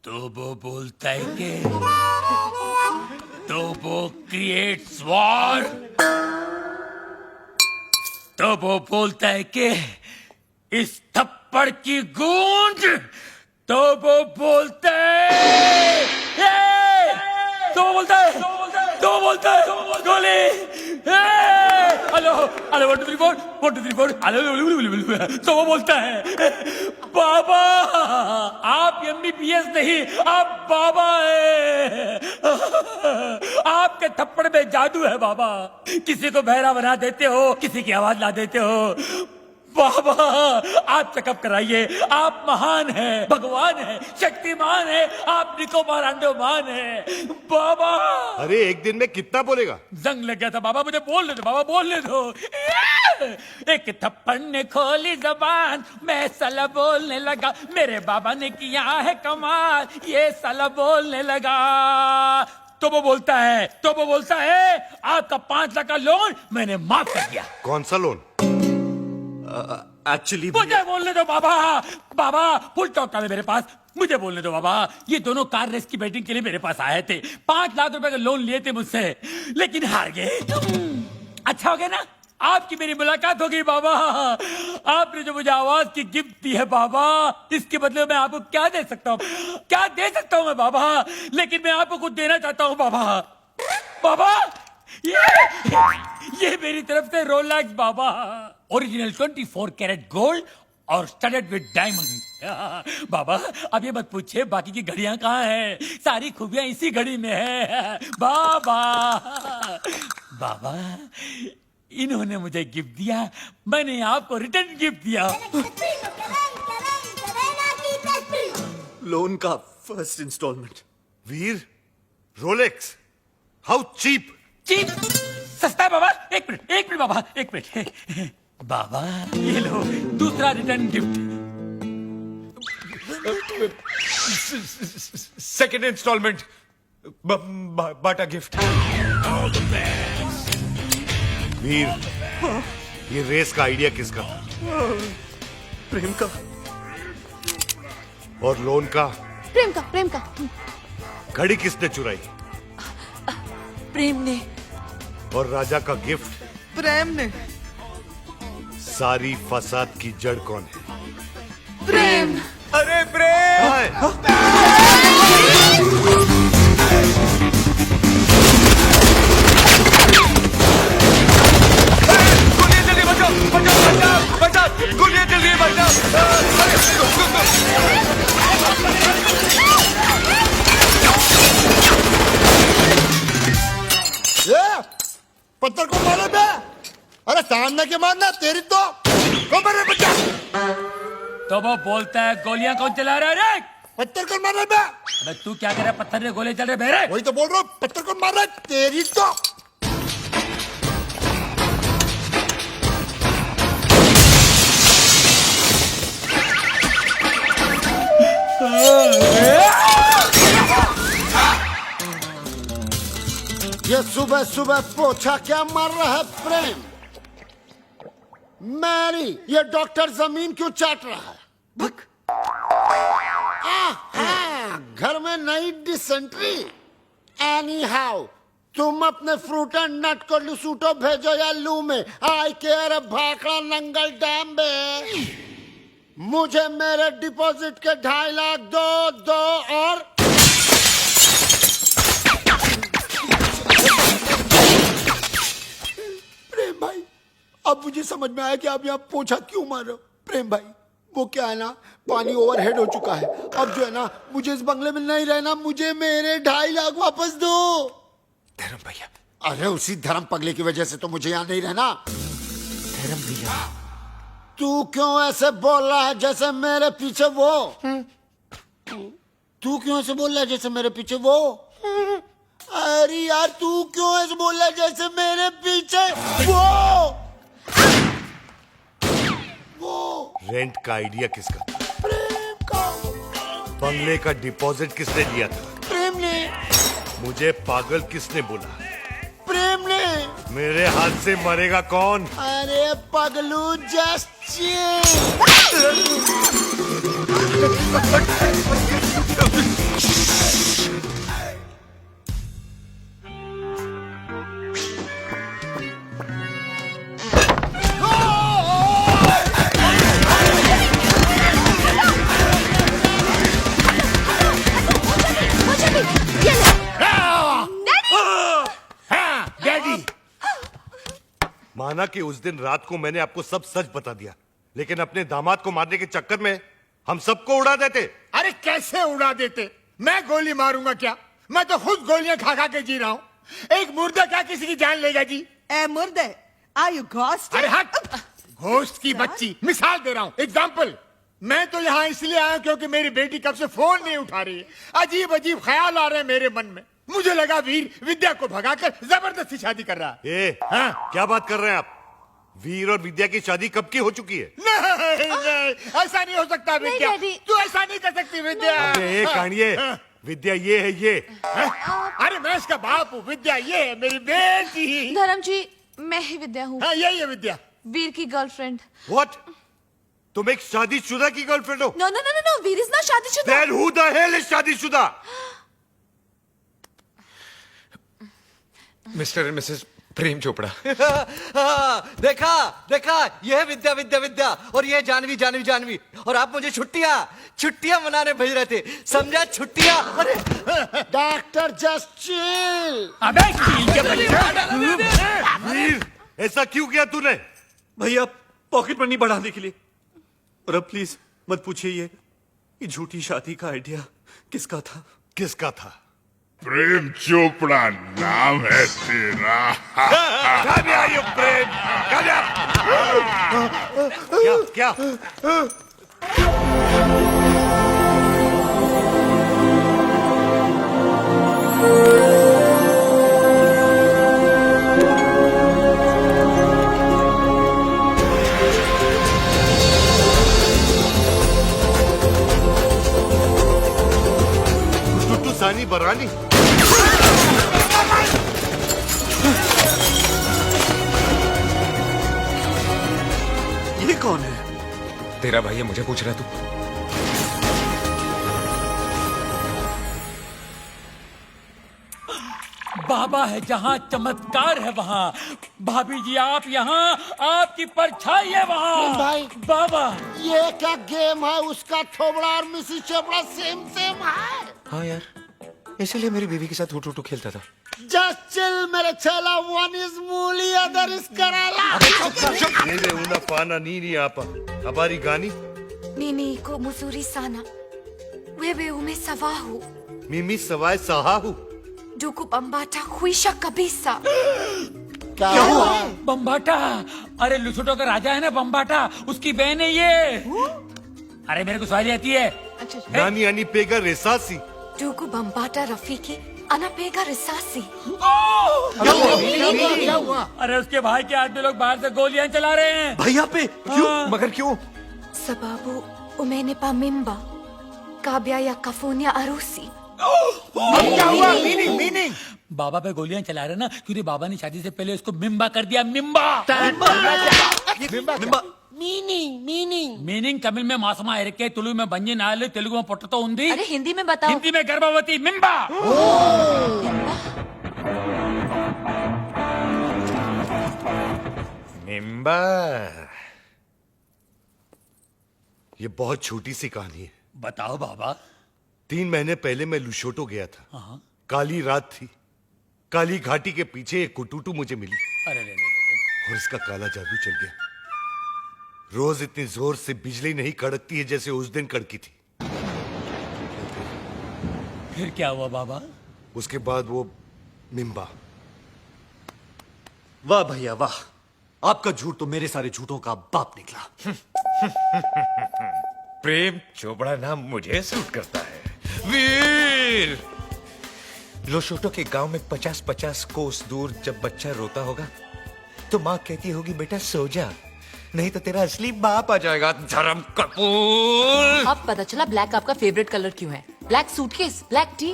तो वो बोलता है कि तो वो क्रिएट्स वॉर। तो वो बोलता है कि इस थप्पड़ की गूंज। तो वो बोलता है तो बोलता है तो बोलता है गोली। Hello hello 1 2 3 4 1 2 3 4 hello. तो वो बोलता है बाबा आप MBBS नहीं आप बाबा है। आपके थप्पड़ में जादू है बाबा। किसी को बहरा बना देते हो, किसी की आवाज ला देते हो। बाबा आप चेकअप कराइए। आप महान हैं, भगवान हैं, शक्तिमान हैं, आप निकोबार अंडोमान हैं बाबा। अरे एक दिन में कितना बोलेगा? जंग लग गया था बाबा, मुझे बोलने दो बाबा, बोलने दो। एक थप्पड़ ने खोली जबान, मैं साला बोलने लगा। मेरे बाबा ने किया है कमाल, ये साला बोलने लगा। तो वो बोलता है आपका 5 लाख का लोन मैंने माफ कर दिया। कौन सा लोन? एक्चुअली मुझे बोलने दो बाबा। बाबा फुल टॉक था मेरे पास, मुझे बोलने दो बाबा। ये दोनों कार रेस की बैटिंग के लिए मेरे पास आए थे। 5 लाख रुपए का लोन लिए थे मुझसे, लेकिन हार गए। अच्छा हो गया ना, आपकी मेरी मुलाकात हो गई बाबा। आपने जो मुझे आवाज की गिफ्ट दी है बाबा, इसके बदले में आपको क्या दे सकता हूँ? क्या दे सकता हूँ मैं बाबा? लेकिन मैं आपको कुछ देना चाहता हूँ बाबा। बाबा ये मेरी तरफ से रोलेक्स बाबा, ओरिजिनल 24 कैरेट गोल्ड और स्टडेड विद डायमंड। बाबा अब ये मत पूछिए बाकी की घड़ियां कहाँ हैं, सारी खूबियां इसी घड़ी में है बाबा। बाबा इन्होंने मुझे गिफ्ट दिया, मैंने आपको रिटर्न गिफ्ट दिया। लोन का first installment. Veer, Rolex, how cheap. Cheap सस्ता है बाबा। एक मिनट बाबा, एक मिनट। बाबा ये लो दूसरा रिटर्न गिफ्ट। सेकेंड इंस्टॉलमेंट, बाटा गिफ्ट। वीर, ये रेस का आइडिया किसका था? प्रेम का। और लोन का? प्रेम का। घड़ी किसने चुराई? प्रेम ने। और राजा का गिफ्ट? प्रेम ने। सारी फसाद की जड़ कौन है? प्रेम। अरे प्रेम। गोलियां जल्दी बचाओ, गोलियां जल्दी पत्थर को मारो बे। अरे सामने के मारना तेरी तो मारे बच्चा। तो वो बोलता है गोलियां कौन चला रहा है रे? पत्थर को मार रहा बे। अबे तू क्या कर रहा है? पत्थर ने गोले चल रहे बेरे। वही तो बोल रहा हूँ, पत्थर को मार रहा है तेरी तो। ये सुबह सुबह पोछा क्या मार रहा है प्रेम? मैरी ये डॉक्टर जमीन क्यों चाट रहा है? घर में नई डिसेंट्री। एनी हाउ तुम अपने फ्रूट एंड नट को लुसूटो भेजो या लू में। आई केयर भाखड़ा नंगल डैम में। मुझे मेरे डिपॉजिट के 2.5 लाख दो और प्रेम भाई अब मुझे समझ में आया कि आप यहाँ पोछा क्यों मार रहे हो। प्रेम भाई वो क्या है ना, पानी ओवरहेड हो चुका है। अब जो है ना मुझे इस बंगले में नहीं रहना, मुझे मेरे 2.5 लाख वापस दो। धर्म भैया। अरे उसी धर्म पगले की वजह से तो मुझे यहाँ नहीं रहना। धर्म भैया। तू क्यों ऐसे बोल रहा है जैसे मेरे पीछे वो? तू क्यों ऐसे बोल रहा है जैसे मेरे पीछे वो? अरे यार तू क्यों ऐसे बोल रहा है जैसे मेरे पीछे वो? रेंट का आइडिया किसका था? प्रेम का। बंगले का डिपॉजिट किसने दिया था? प्रेम ने। मुझे पागल किसने बोला? प्रेम ने। मेरे हाथ से मरेगा कौन? अरे पगलू जस्ट माना कि उस दिन रात को मैंने आपको सब सच बता दिया, लेकिन अपने दामाद को मारने के चक्कर में हम सबको उड़ा देते। अरे कैसे उड़ा देते? मैं गोली मारूंगा क्या? मैं तो खुद गोलियां खा खा के जी रहा हूँ। एक मुर्दा क्या किसी की जान लेगा जी? ए मुर्दे, आर यू घोस्ट? अरे हट! घोस्ट की बच्ची, मिसाल दे रहा हूँ, एग्जाम्पल। मैं तो यहाँ इसलिए आया क्योंकि मेरी बेटी कब से फोन नहीं उठा रही है। अजीब अजीब ख्याल आ रहे हैं मेरे मन में। मुझे लगा वीर विद्या को भगाकर जबरदस्ती शादी कर रहा है। ए, हाँ? क्या बात कर रहे हैं आप? वीर और विद्या की शादी कब की हो चुकी है? नहीं, ऐसा नहीं हो सकता विद्या। डैडी। तू ऐसा नहीं कर सकती विद्या। अरे कानिए, विद्या ये है ये। अरे मैं इसका बाप हूँ, विद्या ये है मेरी बेटी। धर्म जी, मैं ही विद्या हूँ, हाँ यही है विद्या। वीर की गर्लफ्रेंड। What? तुम एक शादीशुदा की गर्लफ्रेंड हो? No no no no, Veer is not शादीशुदा। Then who the hell is शादीशुदा? Mr and Mrs Prem Chopra. देखा देखा, ये है विद्या विद्या विद्या, और ये है जानवी जानवी जानवी, और आप मुझे छुट्टियां मनाने भेज रहे थे, समझा? छुट्टियां। अरे डॉक्टर जस्ट चिल। अबे चील के बच्चा! वीर, ऐसा क्यों किया तूने? भैया पॉकेट मनी बढ़ाने के लिए। और अब प्लीज मत पूछिए ये झूठी शादी का आइडिया किसका था? किसका था? प्रेम चोपड़ा नाम है तेरा। Come here, you Prem! Come here! क्या? टुट्टू सानी बरानी। ये कौन है? तेरा भाई है, मुझे पूछ रहा तू? बाबा है जहाँ चमत्कार है वहाँ। भाभी जी आप यहाँ, आपकी परछाई है वहाँ। भाई। बाबा ये क्या गेम है? उसका थोबड़ा और मिसिस चोपड़ा सेम सेम है। हाँ यार, इसीलिए मेरी बीवी के साथ हुटू हुटू खेलता था। जस्ट चिल मेरे चेला, वन इज मूली अदर इज कराला। Nene una pana nini apa. Habari gani? Mimi ko muzuri sana. Wewe umesahau. Mimi sawai sahahu. Duku bambata huisha kabisa. क्या हुआ? बम्बाटा, अरे लुसुटो का राजा है ना बम्बाटा, उसकी बहन है ये। अरे मेरे को सवारी आती है। Nani ani pega resasi. Duku bambata Rafiki anapega risasi. क्या हुआ? अरे उसके भाई के आदमी लोग बाहर से गोलियां चला रहे हैं। भैया पे क्यों? मगर क्यों? Sababu umenipa mimba. Kabya ya kafunya arusi. क्या हुआ? मीनिंग बाबा पे गोलियां चला रहे ना, क्योंकि बाबा ने शादी से पहले उसको मिम्बा कर दिया। मिम्बा मीनिंग मीनिंग तमिल में मासमा इरके, तुलु में बंजी नाले, तेलुगु में पोटतो उंदी, अरे हिंदी में बताओ। हिंदी में गर्भवती। मिम्बा। मिम्बा। ये बहुत छोटी सी कहानी है। बताओ बाबा। 3 महीने पहले मैं लुशोटो गया था। काली रात थी। काली घाटी के पीछे एक कुटुटू मुझे मिली अरे रे और इसका काला जादू चल गया। रोज इतनी जोर से बिजली नहीं कड़कती है जैसे उस दिन कड़की थी। फिर क्या हुआ बाबा? उसके बाद वो मिम्बा। वाह भैया वाह, आपका झूठ तो मेरे सारे झूठों का बाप निकला। प्रेम चोपड़ा नाम मुझे सूट करता है। वीर, लोशोटो के गांव में 50-50 कोस दूर जब बच्चा रोता होगा तो माँ कहती होगी बेटा सो जा, नहीं तो तेरा असली बाप आ जाएगा। धर्म कपूर। अब पता चला ब्लैक आपका फेवरेट कलर क्यों है। Black suitcase, black T.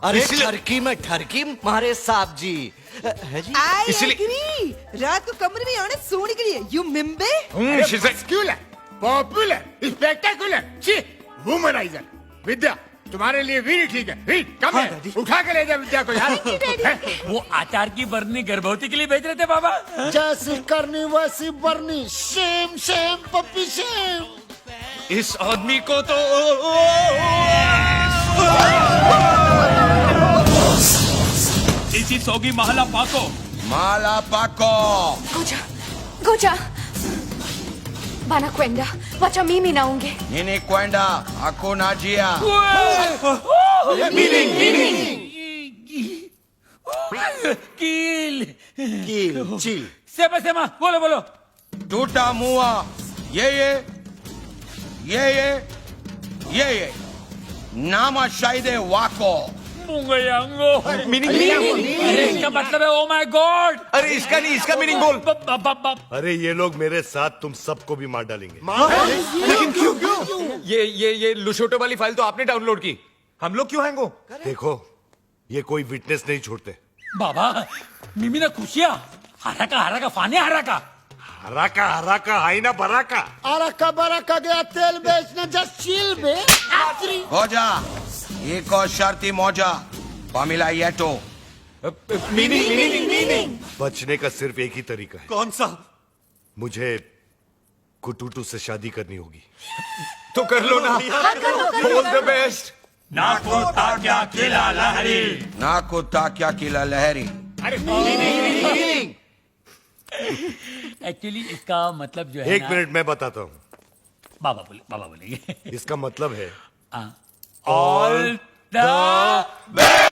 अरे ठरकी में ठरकी मारे साहब जी है जी। इसलिए रात को कमरे में आने सोने के लिए यू मिम्बे। Scholar, popular, spectacular, womaniser. Vidya तुम्हारे लिए वीर ठीक है। वीर कम है, उठा के ले जा विद्या को यार। वो आचार की बरनी गर्भवती के लिए भेज रहे थे बाबा। जैसी करनी वैसी बरनी। सेम सेम पप्पी सेम। इस आदमी को तो इसी सोगी महला पाको। माला पाको। Kuja, Goja. Wanakwenda. Wacha mimi naonge. Nini kwenda? Hakuna njia. Kill. Kill, chill. Sema, bolo. Tutaamua yeye na mashahidi wako. Mungu yangu. इसका मतलब है ओ माय गॉड. अरे इसका नहीं, इसका मीनिंग बोल. अरे ये लोग मेरे साथ तुम सबको भी मार डालेंगे। लेकिन क्यों? ये लुशोटो वाली फाइल तो आपने डाउनलोड की, हम लोग क्यों हैंग हो? देखो, ये कोई विटनेस नहीं छोड़ते। बाबा मिमी ना खुशिया हराका फाने हराका हराका हाइना बराका। अरका बरका गया तेल बेचने जस्ट चिल बे। आत्री। होजा एक और शर्ती मौजा पामिला येटो। मीनिंग बचने का सिर्फ एक ही तरीका है। कौन सा? मुझे कुटुटू से शादी करनी होगी। तो कर लो ना। All the best. नाको ताक्या किला लहरी। एक्चुअली इसका मतलब जो है एक मिनट मैं बताता हूँ। बाबा बोलेंगे इसका मतलब है ऑल द